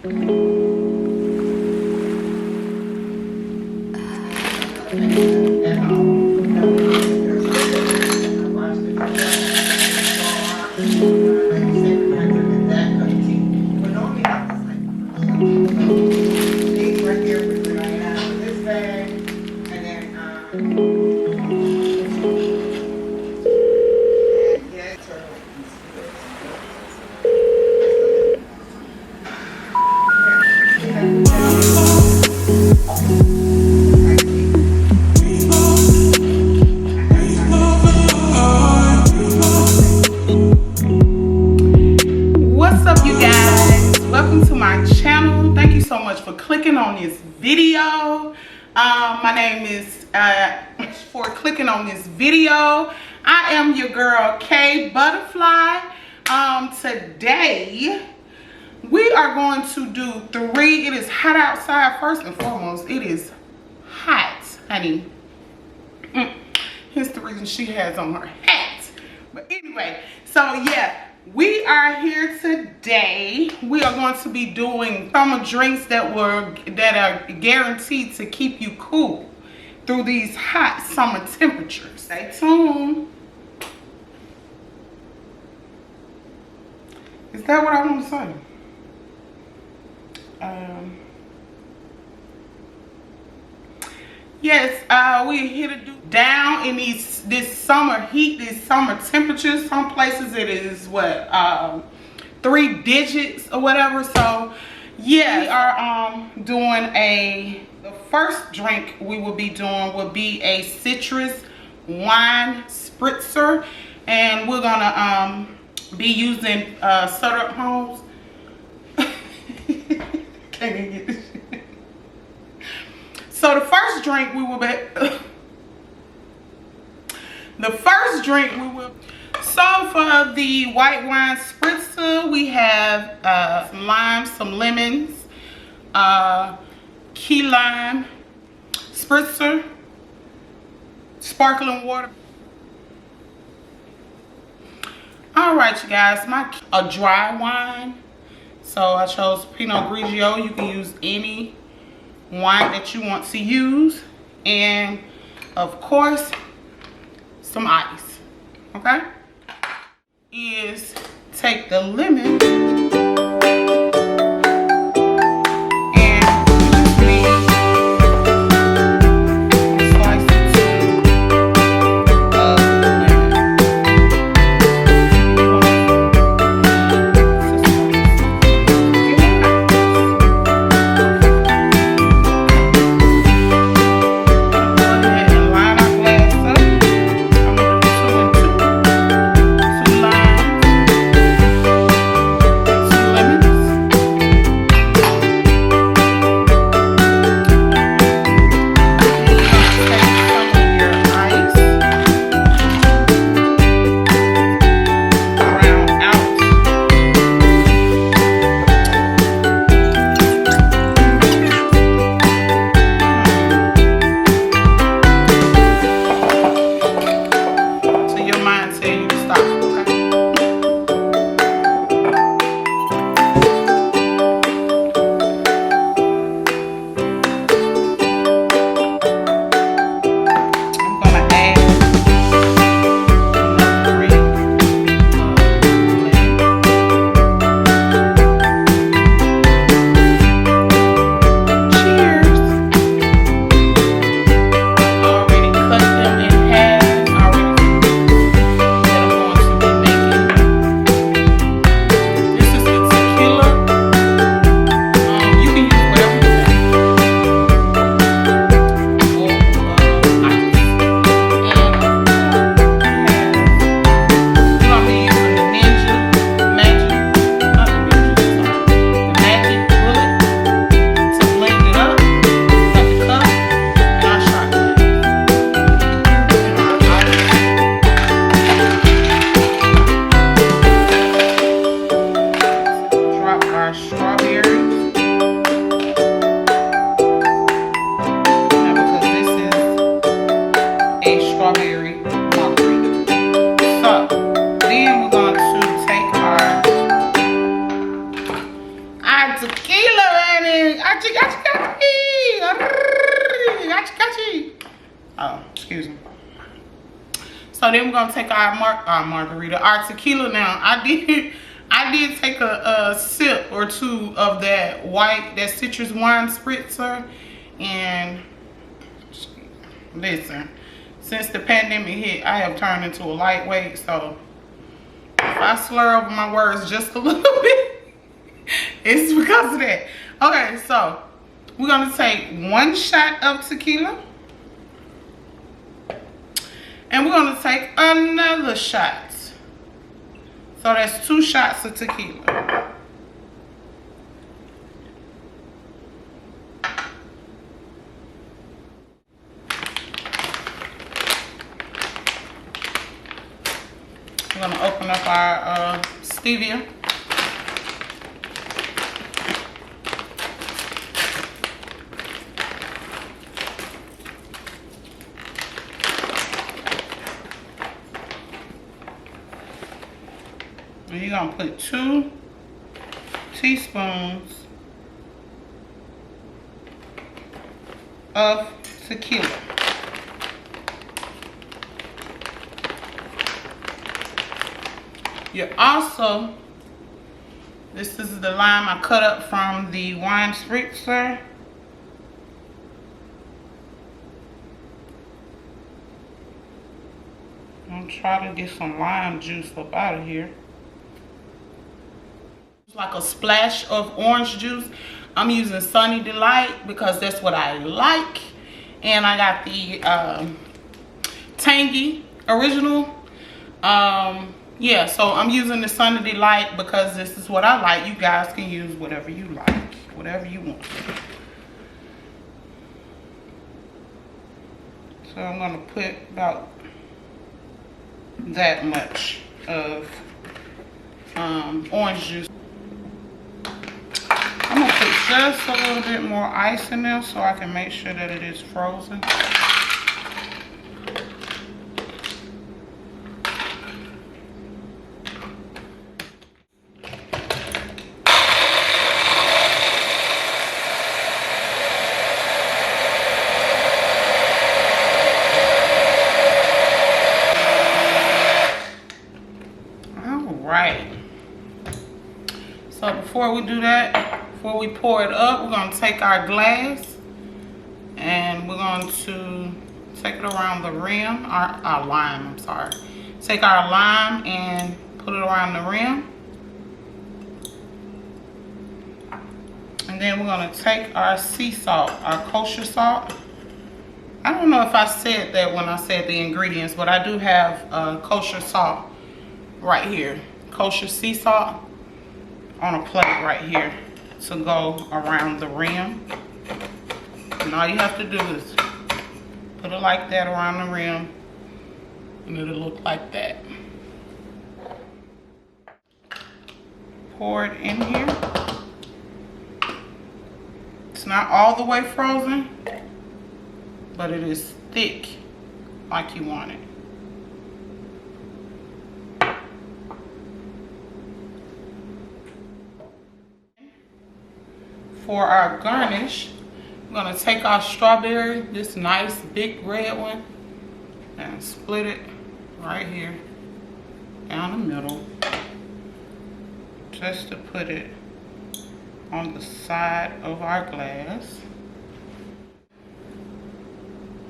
What's up, you guys? Welcome to my channel. Thank you so much for clicking on this video. My name is for clicking on this video. I am your girl K Butterfly. Today we are going to do 3. It is hot outside. First and foremost, it is hot, honey. Here's the reason she has on her hat. But anyway, so yeah, we are here today. We are going to be doing summer drinks that are guaranteed to keep you cool through these hot summer temperatures. Stay tuned. Is that what I want to say? Yes, we're here to do down in this summer heat, these summer temperatures. Some places it is what 3 digits or whatever. So yeah, we are doing the first drink we will be doing will be a citrus wine spritzer, and we're gonna be using syrup homes. Can't even get this shit. So the first drink we will be so for the white wine spritzer, we have some limes, some lemons, key lime spritzer, sparkling water. All right, you guys, a dry wine. So I chose Pinot Grigio. You can use any wine that you want to use, and of course some ice. Okay, is take the lemon and use me slice it to the lemon. our tequila ready. Achi, oh, excuse me. So then we're gonna take our margarita, our tequila now. I did take a sip or two of that citrus wine spritzer, and listen, since the pandemic hit, I have turned into a lightweight, so if I slur over my words just a little bit, it's because of that. Okay, so we're gonna take 1 shot of tequila, and we're gonna take another shot. So that's 2 shots of tequila. We're gonna open up our stevia. And you're gonna put 2 teaspoons of tequila. You also, this is the lime I cut up from the wine spritzer. I'm gonna try to get some lime juice up out of here. It's like a splash of orange juice. I'm using Sunny Delight because that's what I like. And I got the Tangy Original. Yeah, so I'm using the Sunny Delight because this is what I like. You guys can use whatever you like, whatever you want. So I'm gonna put about that much of orange juice. I'm gonna put just a little bit more ice in there so I can make sure that it is frozen. So before we do that, before we pour it up, we're going to take our glass and we're going to take it around the rim, our lime, I'm sorry. Take our lime and put it around the rim. And then we're going to take our sea salt, our kosher salt. I don't know if I said that when I said the ingredients, but I do have kosher salt right here. Kosher sea salt on a plate right here to go around the rim. And all you have to do is put it like that around the rim and it'll look like that. Pour it in here. It's not all the way frozen, but it is thick like you want it. For our garnish, we're gonna take our strawberry, this nice big red one, and split it right here down the middle, just to put it on the side of our glass.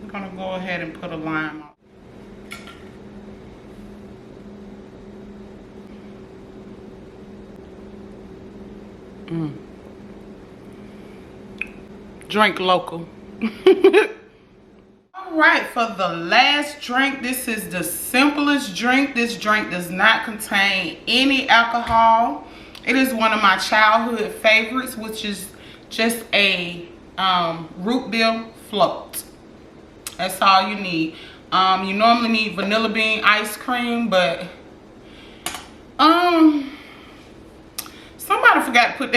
We're gonna go ahead and put a lime on. Drink local. All right, for the last drink, this is the simplest drink. This drink does not contain any alcohol. It is one of my childhood favorites, which is just a root beer float. That's all you need. You normally need vanilla bean ice cream, but somebody forgot to put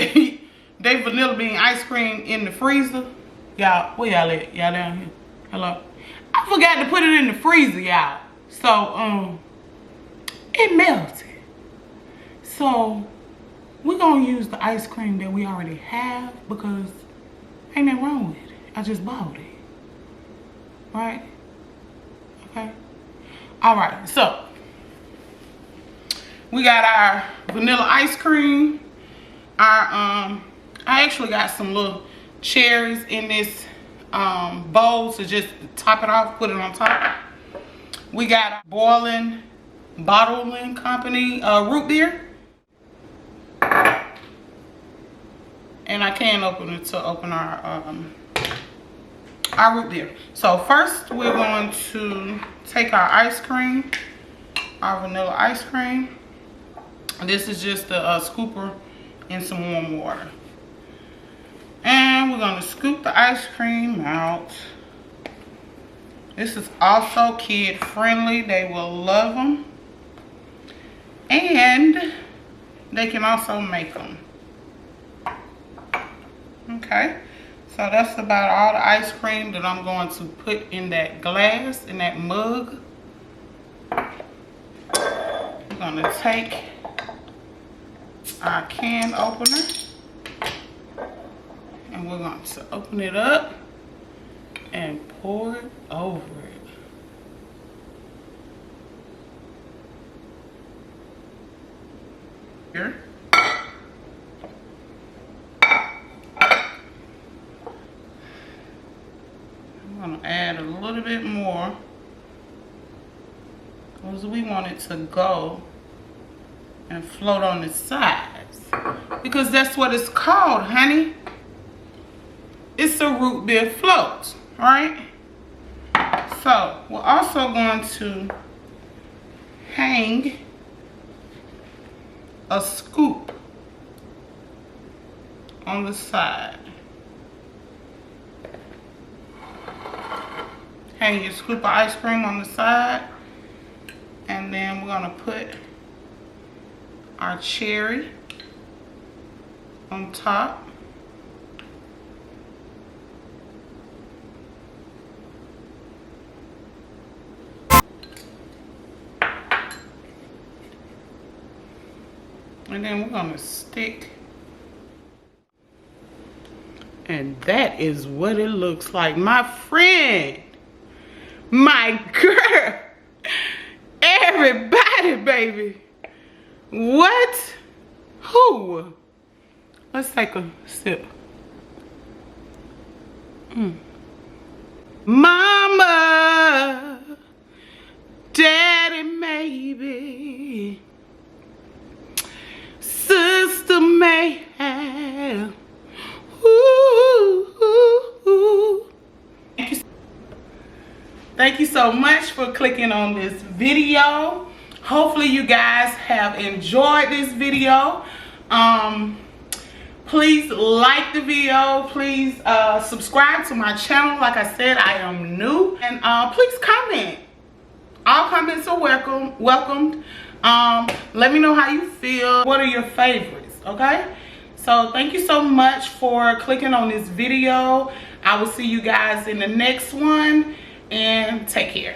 they vanilla bean ice cream in the freezer. Y'all, where y'all at? Y'all down here? Hello? I forgot to put it in the freezer, y'all. So, it melted. So, we're gonna use the ice cream that we already have because ain't nothing wrong with it. I just bought it. Right? Okay. All right, so we got our vanilla ice cream. I actually got some little cherries in this bowl to just top it off, put it on top. We got our boiling bottling company root beer. And I can open it to open our root beer. So first we're going to take our ice cream, our vanilla ice cream. This is just a scooper in some warm water. And we're going to scoop the ice cream out. This is also kid friendly. They will love them. And they can also make them. Okay. So that's about all the ice cream that I'm going to put in that glass, in that mug. We're going to take our can opener and we're going to open it up and pour it over it. Here. I'm going to add a little bit more because we want it to go and float on the sides because that's what it's called, honey. It's a root beer float, right? So we're also going to hang a scoop on the side. Hang your scoop of ice cream on the side, and then we're gonna put our cherry on top. And then we're gonna stick. And that is what it looks like, my friend. My girl, everybody, baby. What? Who? Let's take a sip. Mama, daddy, maybe, sister may have. Ooh, ooh, ooh. Thank you so much for clicking on this video. Hopefully you guys have enjoyed this video. Please like the video. Please subscribe to my channel. Like I said, I am new. And please comment. All comments are welcomed. Let me know how you feel. What are your favorites, okay? So thank you so much for clicking on this video. I will see you guys in the next one. And take care.